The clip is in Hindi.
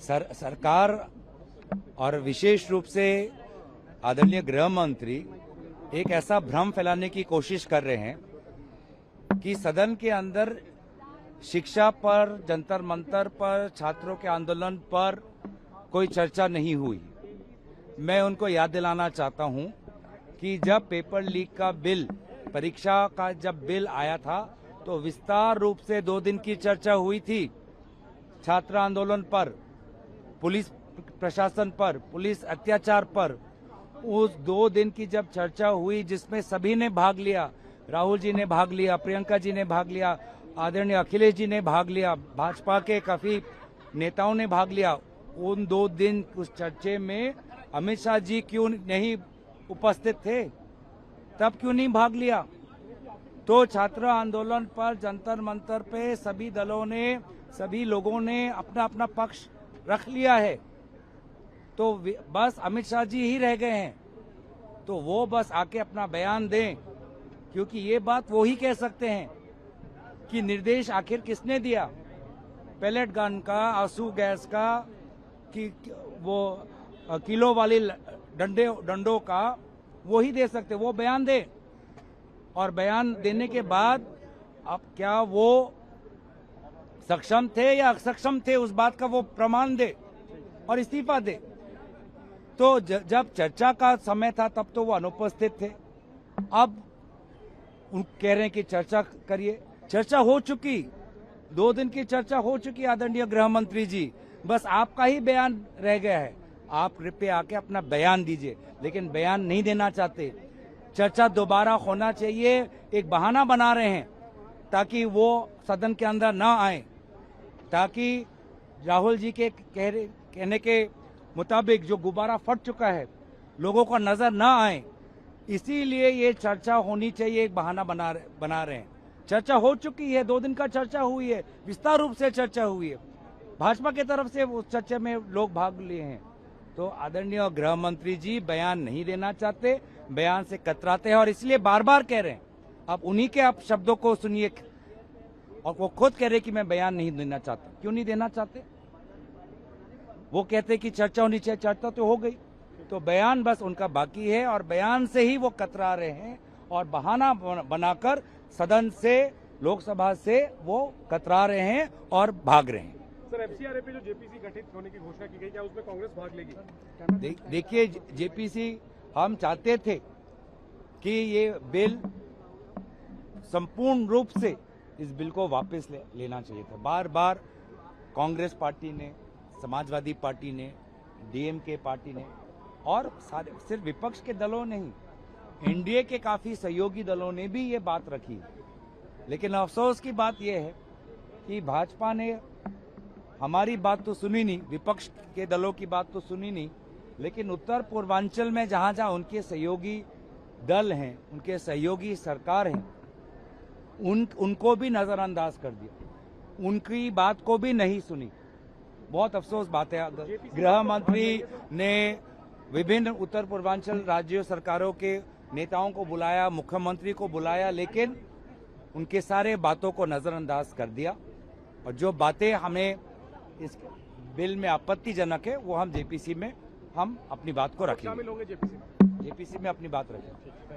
सरकार और विशेष रूप से आदरणीय गृह मंत्री एक ऐसा भ्रम फैलाने की कोशिश कर रहे हैं कि सदन के अंदर शिक्षा पर, जंतर मंतर पर, छात्रों के आंदोलन पर कोई चर्चा नहीं हुई। मैं उनको याद दिलाना चाहता हूं कि जब पेपर लीक का बिल, परीक्षा का जब बिल आया था तो विस्तार रूप से 2 दिन की चर्चा हुई थी। छात्र आंदोलन पर, पुलिस प्रशासन पर, पुलिस अत्याचार पर, उस 2 दिन की जब चर्चा हुई जिसमें सभी ने भाग लिया, राहुल जी ने भाग लिया, प्रियंका जी ने भाग लिया, आदरणीय अखिलेश जी ने भाग लिया, भाजपा के काफी नेताओं ने भाग लिया। उन 2 दिन उस चर्चे में अमित शाह जी क्यों नहीं उपस्थित थे? तब क्यों नहीं भाग लिया? तो छात्र आंदोलन पर, जंतर मंतर पे सभी दलों ने, सभी लोगों ने अपना अपना पक्ष रख लिया है। तो बस अमित शाह जी ही रह गए हैं, तो वो बस आके अपना बयान दें, क्योंकि ये बात वो ही कह सकते हैं कि निर्देश आखिर किसने दिया, पैलेट गन का, आंसू गैस का, कि वो किलो वाली डंडों का, वो ही दे सकते, वो बयान दे। और बयान देने के बाद अब क्या वो सक्षम थे या असक्षम थे, उस बात का वो प्रमाण दे और इस्तीफा दे। तो जब चर्चा का समय था तब तो वो अनुपस्थित थे। अब कह रहे हैं कि चर्चा करिए। चर्चा हो चुकी, 2 दिन की चर्चा हो चुकी आदरणीय गृह मंत्री जी, बस आपका ही बयान रह गया है। आप पे आके अपना बयान दीजिए, लेकिन बयान नहीं देना चाहते। चर्चा दोबारा होना चाहिए, एक बहाना बना रहे हैं ताकि वो सदन के अंदर ना आए, ताकि राहुल जी के कहने के मुताबिक जो गुब्बारा फट चुका है लोगों को नजर ना आए, इसीलिए ये चर्चा होनी चाहिए, एक बहाना बना रहे हैं। चर्चा हो चुकी है, 2 दिन का चर्चा हुई है, विस्तार रूप से चर्चा हुई है, भाजपा की तरफ से उस चर्चा में लोग भाग लिए हैं। तो आदरणीय गृह मंत्री जी बयान नहीं देना चाहते, बयान से कतराते हैं और इसलिए बार बार कह रहे हैं। अब उन्हीं के आप शब्दों को सुनिए, और वो खुद कह रहे कि मैं बयान नहीं देना चाहता। क्यों नहीं देना चाहते? वो कहते कि चर्चा होनी चाहिए, चर्चा तो हो गई, तो बयान बस उनका बाकी है और बयान से ही वो कतरा रहे हैं और बहाना बनाकर सदन से, लोकसभा से वो कतरा रहे हैं और भाग रहे हैं। सर, एफसीआरए पे जो जेपीसी गठित होने की घोषणा की गई, क्या उसमें कांग्रेस भाग लेगी? देखिए, जेपीसी हम चाहते थे कि ये बिल संपूर्ण रूप से, इस बिल को वापस लेना चाहिए था। बार बार कांग्रेस पार्टी ने, समाजवादी पार्टी ने, डीएमके पार्टी ने और सारे, सिर्फ विपक्ष के दलों ने ही, एनडीए के काफी सहयोगी दलों ने भी ये बात रखी। लेकिन अफसोस की बात यह है कि भाजपा ने हमारी बात तो सुनी नहीं, विपक्ष के दलों की बात तो सुनी नहीं, लेकिन उत्तर पूर्वांचल में जहां जहां उनके सहयोगी दल हैं, उनके सहयोगी सरकार हैं, उनको भी नजरअंदाज कर दिया, उनकी बात को भी नहीं सुनी। बहुत अफसोस बात है। गृह मंत्री ने विभिन्न उत्तर पूर्वांचल राज्यों सरकारों के नेताओं को बुलाया, मुख्यमंत्री को बुलाया, लेकिन उनके सारे बातों को नजरअंदाज कर दिया। और जो बातें हमें इस बिल में आपत्तिजनक है, वो हम जेपीसी में हम अपनी बात को रखेंगे। शामिल होंगे जेपीसी में अपनी बात रखेंगे।